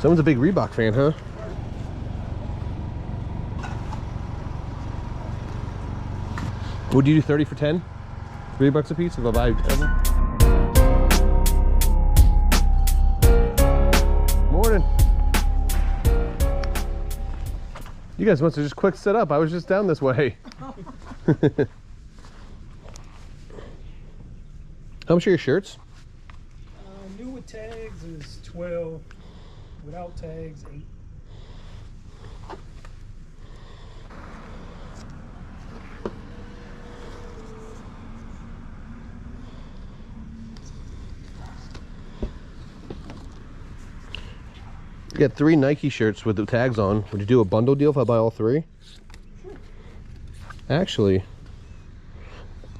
Someone's a big Reebok fan, huh? Would you do 30 for 10? $3 a piece if I buy 10? Morning. You guys must have just quick set up. I was just down this way. How much are your shirts? New with tags is 12. Without tags, 8. You got 3 Nike shirts with the tags on. Would you do a bundle deal if I buy all 3? Sure. Actually,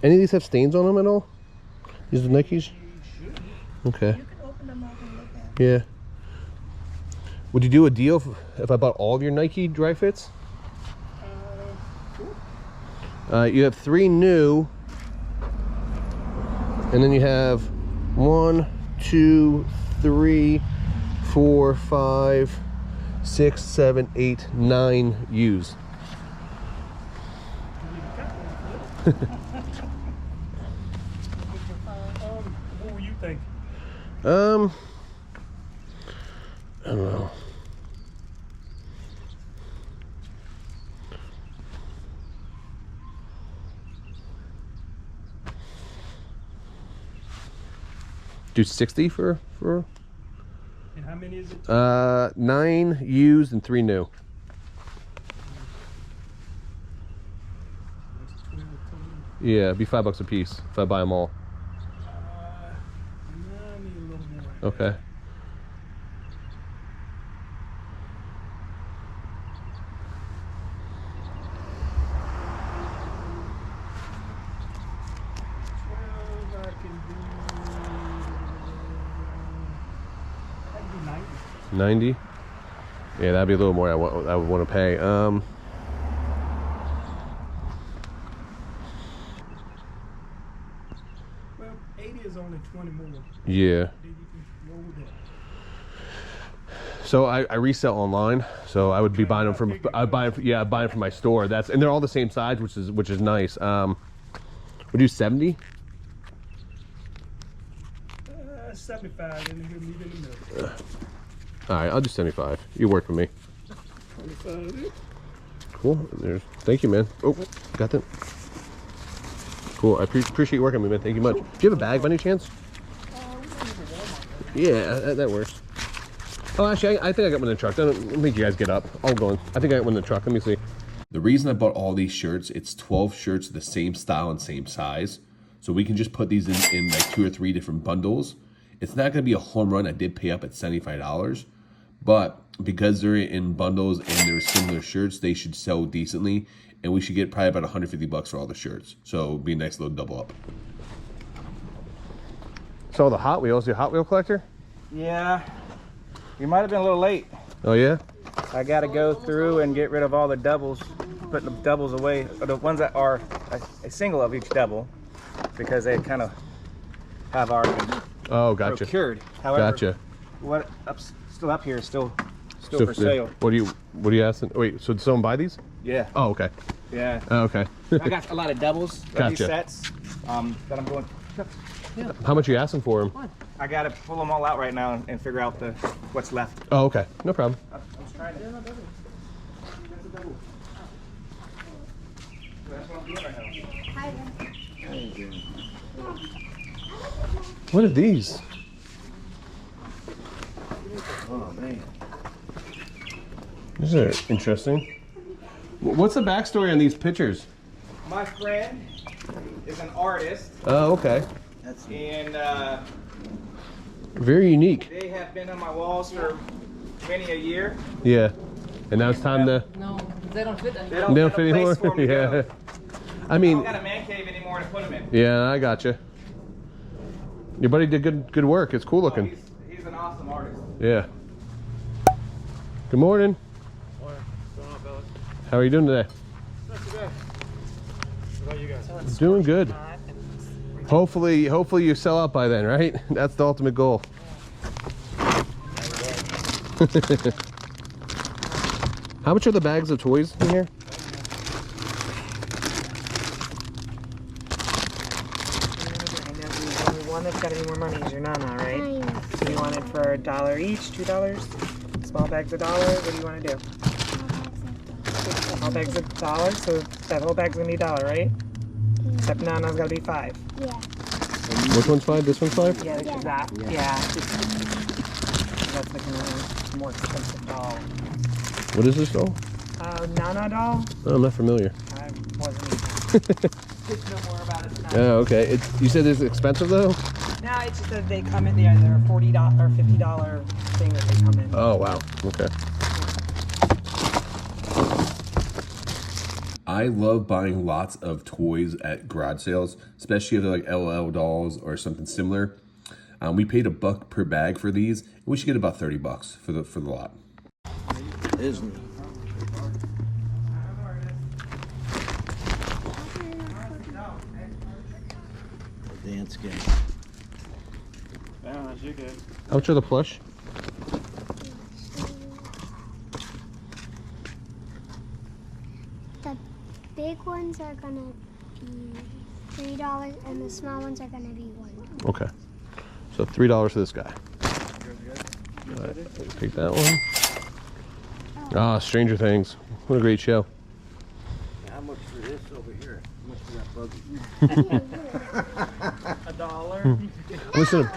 any of these have stains on them at all? These are Nikes? Okay. You can open them up and look at them. Yeah. Would you do a deal if I bought all of your Nike dry fits? Sure. You have 3 new, and then you have 1, 2, 3, 4, 5, 6, 7, 8, 9 used. What were you thinking? I don't know. Do 60 for And how many is it? 9 used and 3 new. That's 12 total. Yeah, it'd be $5 a piece if I buy them all. I need a little more. Okay. I can do 90. 90. Yeah, that'd be a little more I would want to pay. Well, 80 is only 20 more. Yeah. Then you can roll with that. So I resell online, so I would be buying them from I buy them from my store. And they're all the same size, which is nice. We do 70. 75 and then he'll leave in the middle. All right, I'll do 75. You work for me. 25. Cool. Thank you, man. Oh, got that. Cool. I appreciate you working with me, man. Thank you much. Do you have a bag by any chance? Yeah, that works. Oh, actually, I think I got one in the truck. Don't make you guys get up. I'll go in. I think I got one in the truck. Let me see. The reason I bought all these shirts, it's 12 shirts of the same style and same size. So we can just put these in like 2 or 3 different bundles. It's not going to be a home run. I did pay up at $75. But because they're in bundles and they're similar shirts, they should sell decently. And we should get probably about $150 for all the shirts. So it'll be a nice little double up. So the Hot Wheels, you a Hot Wheel collector? Yeah, you might have been a little late. Oh, yeah? I got to go through and get rid of all the doubles, put the doubles away, or the ones that are a single of each double, because they kind of have already been procured. However, Gotcha. what still up here is still for sale. What are you asking? Wait, so did someone buy these? Yeah. Oh, okay. Yeah. Oh, okay. I got a lot of doubles of these Gotcha. sets that I'm going. How much are you asking for them? I got to pull them all out right now and figure out what's left. Oh, okay. No problem. I'm trying to. That's a double. That's what I'm doing right now. What are these? Oh man. These are interesting. What's the backstory on these pictures? My friend is an artist, Oh, okay. and Very unique. they have been on my walls for many a year. Yeah. And now it's time to... No, they don't fit They anymore. don't, They have don't fit a place anymore? for 'em to Yeah. go. I I mean, don't got a man cave anymore to put them in. yeah, I gotcha. Your buddy did good work. It's cool Oh, looking. he's an awesome artist. Yeah. Good morning. What's going on, fellas? How are you doing today? Not too bad. What about you guys? Doing good. Hopefully you sell out by then, right? That's the ultimate goal. How much are the bags of toys in here? The only one that's got any more money is your Nana, right? So you want it for $1 each, $2? Small bags $1. What do you want to do? Small bags $1, so that whole bag's gonna be $1, right? Except Nana's gotta be $5. Yeah. Which one's 5? This one's 5? Yeah, that. Yeah. That's like a more expensive doll. What is this doll? Nana doll? Oh, I'm not familiar. I wasn't even. Didn't know more about it than I. Oh, okay. You said it's expensive though? No, it's just that they come in they're a $40 or $50 thing that they come in. Oh, wow. Okay. I love buying lots of toys at garage sales, especially if they're like LOL dolls or something similar. We paid $1 per bag for these. We should get about 30 bucks for the lot. Isn't it? A dance game. Yeah, you good. How much are the plush? The big ones are gonna be $3 and the small ones are gonna be $1. Okay. So $3 for this guy. All right, take that one. Ah, Stranger Things. What a great show. How much for this over here? How much for that buggy? $1. Listen, I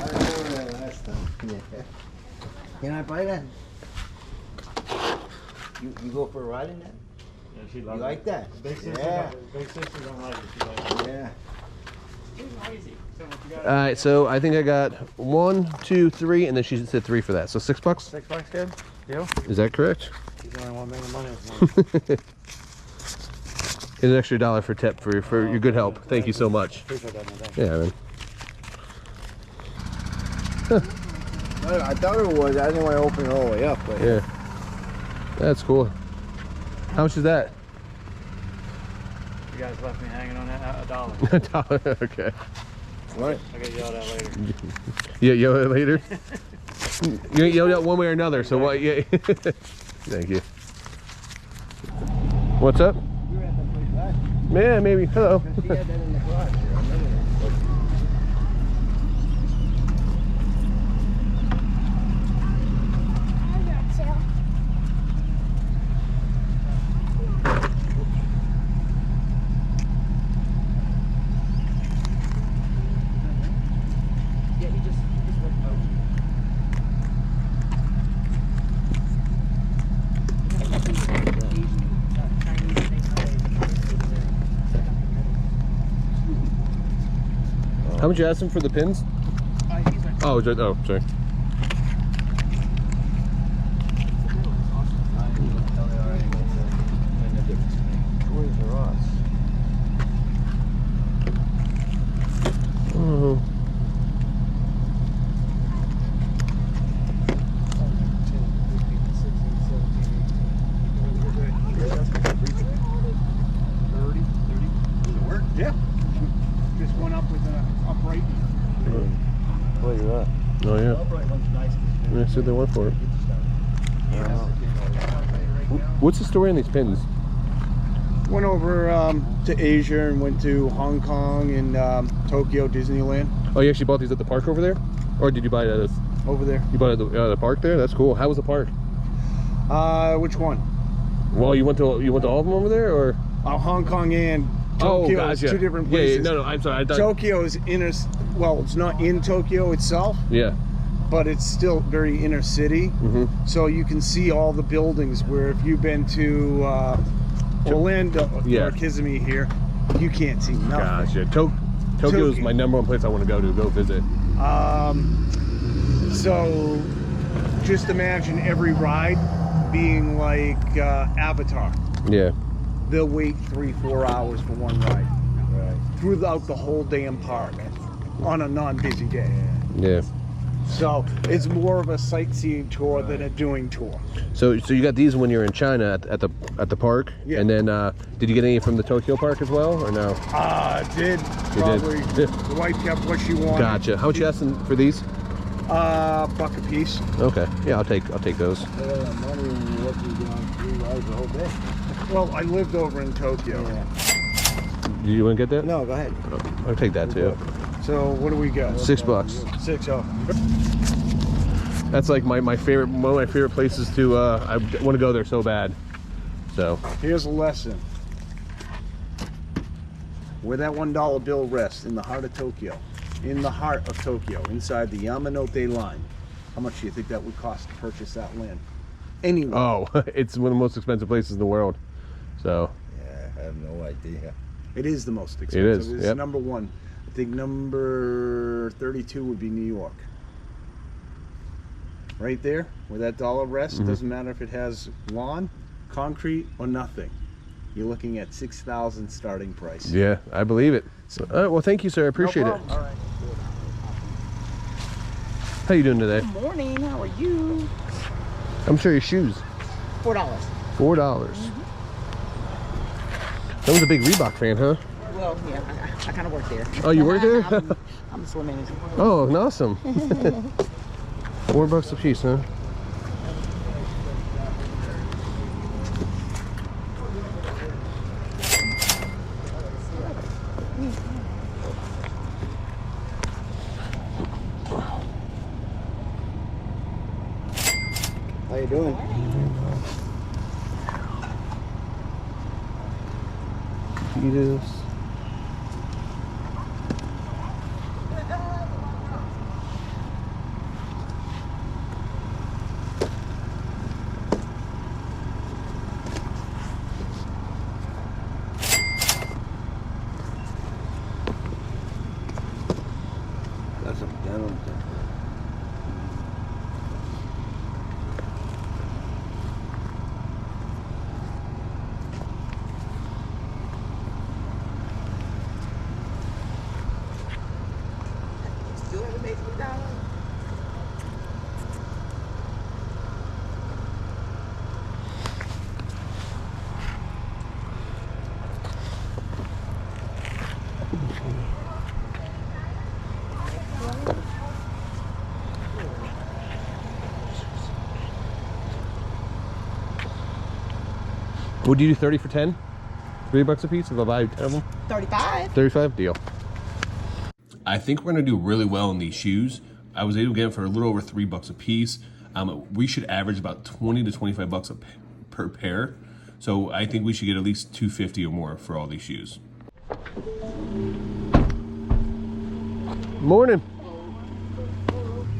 remember that last time. Yeah. Can I buy that? You go for a ride in that? Yeah, she You loves like that? Big sister, Yeah. big sister don't like it. She likes it. Yeah. Too noisy. So what you got? all right, so I think I got 1, 2, 3, and then she said 3 for that. So $6? $6 good? Deal? Is that correct? She's the only one making money. Here's an extra $1 for tip for your good help. Thank you so much. Appreciate that, man. Thanks. Yeah, man. I thought it was. I didn't want to open it all the way up. But Yeah. That's cool. How much is that? You guys left me hanging on that $1. $1. Okay. Right. I'll get yelled at later. Yeah, yell at it later. You ain't yelled at one way or another, so what? Yeah. Thank you. What's up? You were at that place last year. Yeah, maybe. Hello. She had that in the garage here. I remember that. Yeah, he just went out. How much you ask him for the pins? Oh, sorry. Toys R Us. Oh. Yeah. Just went up with an upright. Look at that. Oh yeah. Upright one's nice. Yeah, see what they want for it. What's the story on these pins? Went over to Asia and went to Hong Kong and Tokyo Disneyland Oh, you actually bought these at the park over there, or did you buy it at over there. you bought it at the park there? That's cool. How was the park? Which one? Well, you went to all of them over there, or? Hong Kong and Tokyo. Oh, Is gotcha. two different Yeah, places. no, I'm sorry. I thought, Tokyo is well, it's not in Tokyo itself, yeah. but it's still very inner city. Mm-hmm. So you can see all the buildings. Where if you've been to Orlando Yeah. or Kissimmee here, you can't see nothing. Gotcha. Tokyo is my #1 place I want to go visit. So just imagine every ride being like Avatar. Yeah. They'll wait 3-4 hours for one ride throughout the whole damn park on a non-busy day. Yeah. So it's more of a sightseeing tour than a doing tour. So you got these when you're in China at the park, Yeah. and then did you get any from the Tokyo park as well, or no? Did You did. probably the wife kept what she wanted. Gotcha. How much you asking for these? Buck a piece. Okay. Yeah, I'll take those. Money and what you doing 3 rides the whole day. Well, I lived over in Tokyo. Yeah. Do you want to get that? No, go ahead. I'll take that too. So what do we got? $6. 6. Oh. That's like my favorite, one of my favorite places to. I want to go there so bad. So Here's a lesson. Where that $1 bill rests, in the heart of Tokyo. In the heart of Tokyo, inside the Yamanote line. How much do you think that would cost to purchase that land? Anyway. oh, it's one of the most expensive places in the world. So Yeah, I have no idea. It is the most expensive. It is, It's yep. number 1. I think number 32 would be New York. Right there, where that dollar rests, doesn't matter if it has lawn, concrete, or nothing. You're looking at 6,000 starting price. yeah, I believe it. So, well, thank you, sir. I appreciate it. All right. How you doing today? Good morning, how are you? I'm sure your shoes. $4. $4. That was a big Reebok fan, huh? Well, yeah, I kind of work there. Oh, you work there? I'm a store manager. Oh, awesome. $4 a piece, huh? How you doing? Adidas. Got some denim. Still haven't made $4. Would you do 30 for 10? $3 a piece if I buy 10 of them? 35. 35? Deal. I think we're gonna do really well in these shoes. I was able to get them for a little over $3 a piece. We should average about 20 to 25 bucks per pair. So I think we should get at least $250 or more for all these shoes. Morning.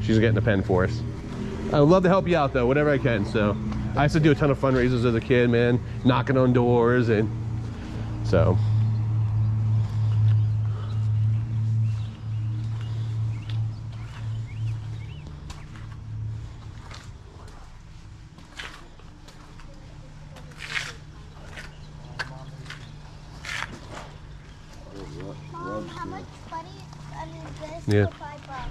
She's getting a pen for us. I would love to help you out though, whatever I can. So I used to do a ton of fundraisers as a kid, man, knocking on doors, and so. Mom, how much money is this Yeah. for $5?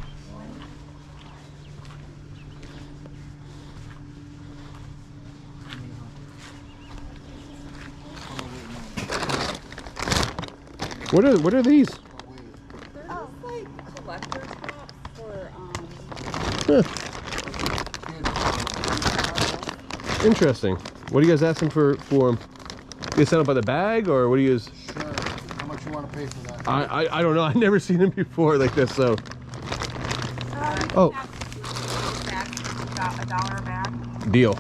What are these? Oh, Like collector's cups for Interesting. What are you guys asking for them? You guys sell them by the bag, or what do you guys? Sure. How much you want to pay for that? I don't know. I've never seen them before like this. So. Oh, about $1 a bag. deal.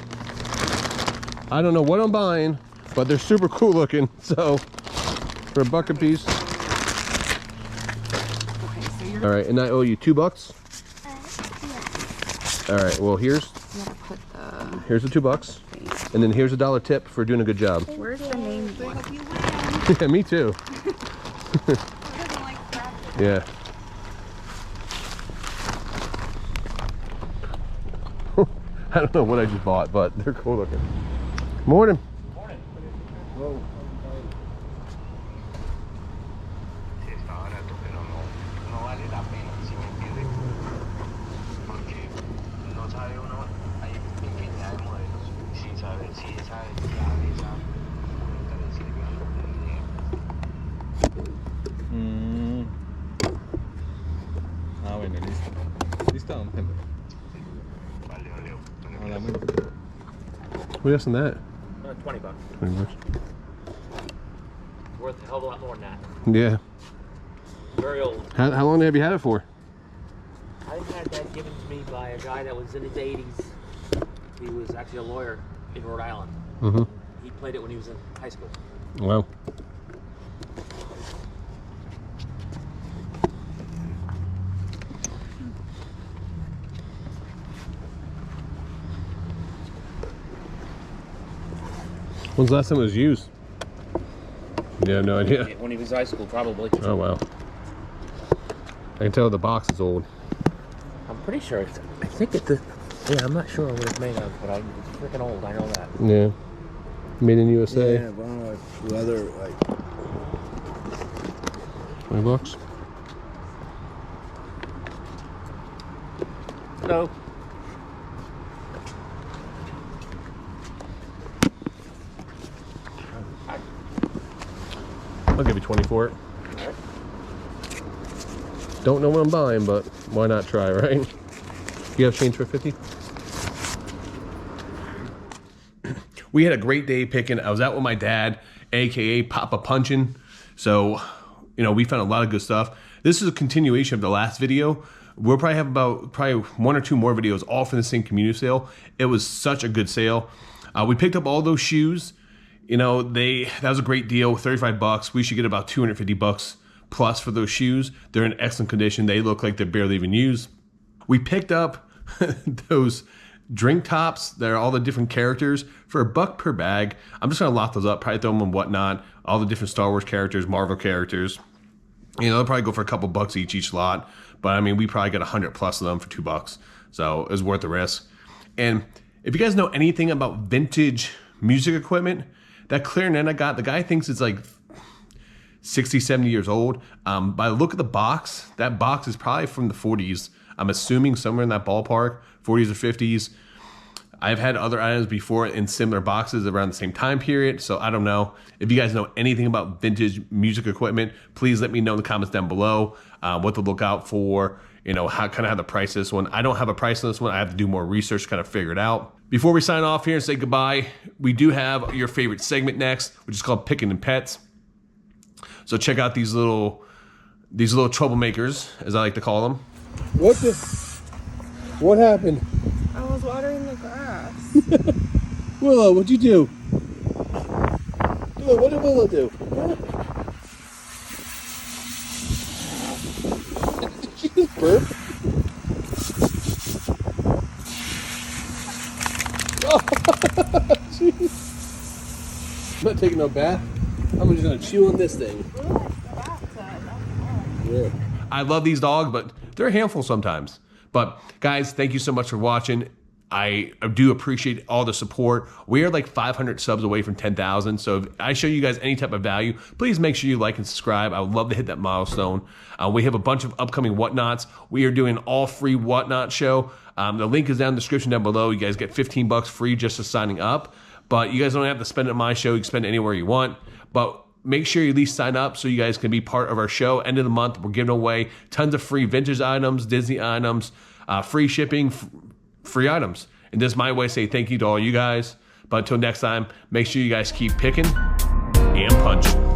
I don't know what I'm buying, but they're super cool looking. So, for $1 a piece. Okay, so you're All right, and I owe you $2. yeah. All right. Well, here's gonna put the. the $2, and then here's $1 tip for doing a good job. Where's the name one? Yeah, me too. Yeah. I don't know what I just bought, but they're cool looking. Morning. Whoa. Sí, está barato, pero no vale la pena, si me entiende. Porque no sabe uno, hay infinidad de modelos, sin saber si esa nunca le sirve a uno ni idea. Ah, bueno, listo. Listo, don Pedro. What else than that? 20 bucks. 20 bucks. Worth a hell of a lot more than that. Yeah. Very old. How long have you had it for? I had that given to me by a guy that was in his 80s. He was actually a lawyer in Rhode Island. Mm-hmm. He played it when he was in high school. Wow. When's the last time it was used? You have no idea. When he was in high school, probably. Oh, wow. I can tell the box is old. I'm pretty sure it's, I think it's the, yeah, I'm not sure what it's made of, but it's freaking old, I know that. Yeah. Made in USA. Yeah, but I don't know if leather, like... 20 bucks. No. I'll give you 20 for it. Don't know what I'm buying, but why not try, right? You have change for 50? We had a great day picking. I was out with my dad, aka Pappa Punching. So, you know, we found a lot of good stuff. This is a continuation of the last video. We'll probably have about one or two more videos all for the same community sale. It was such a good sale. We picked up all those shoes. You know, that was a great deal, 35 bucks. We should get about 250 bucks plus for those shoes. They're in excellent condition. They look like they're barely even used. We picked up those drink tops. They're all the different characters for $1 per bag. I'm just gonna lock those up, probably throw them in whatnot. All the different Star Wars characters, Marvel characters. You know, they'll probably go for a couple bucks each lot. But I mean, we probably got 100 plus of them for $2. So it was worth the risk. And if you guys know anything about vintage music equipment, that clarinet I got, the guy thinks it's like 60, 70 years old. By the look of the box, that box is probably from the 40s. I'm assuming somewhere in that ballpark, 40s or 50s. I've had other items before in similar boxes around the same time period, so I don't know. If you guys know anything about vintage music equipment, please let me know in the comments down below what to look out for, you know, how the price of this one. I don't have a price on this one. I have to do more research to kind of figure it out. Before we sign off here and say goodbye, we do have your favorite segment next, which is called Picking and Pets. So check out these little troublemakers, as I like to call them. What happened? I was watering the grass. Willow, what'd you do? Willow, what did Willow do? Did she just burp? Oh, jeez. I'm not taking no bath. I'm just gonna chew on this thing. Yeah. I love these dogs, but they're a handful sometimes. But guys, thank you so much for watching. I do appreciate all the support. We are like 500 subs away from 10,000. So if I show you guys any type of value, please make sure you like and subscribe. I would love to hit that milestone. We have a bunch of upcoming whatnots. We are doing an all free whatnot show. The link is down in the description down below. You guys get 15 bucks free just for signing up. But you guys don't have to spend it on my show. You can spend it anywhere you want. But make sure you at least sign up so you guys can be part of our show. End of the month, we're giving away tons of free vintage items, Disney items, free shipping, free items. And this is my way to say thank you to all you guys. But until next time, make sure you guys keep picking and punching.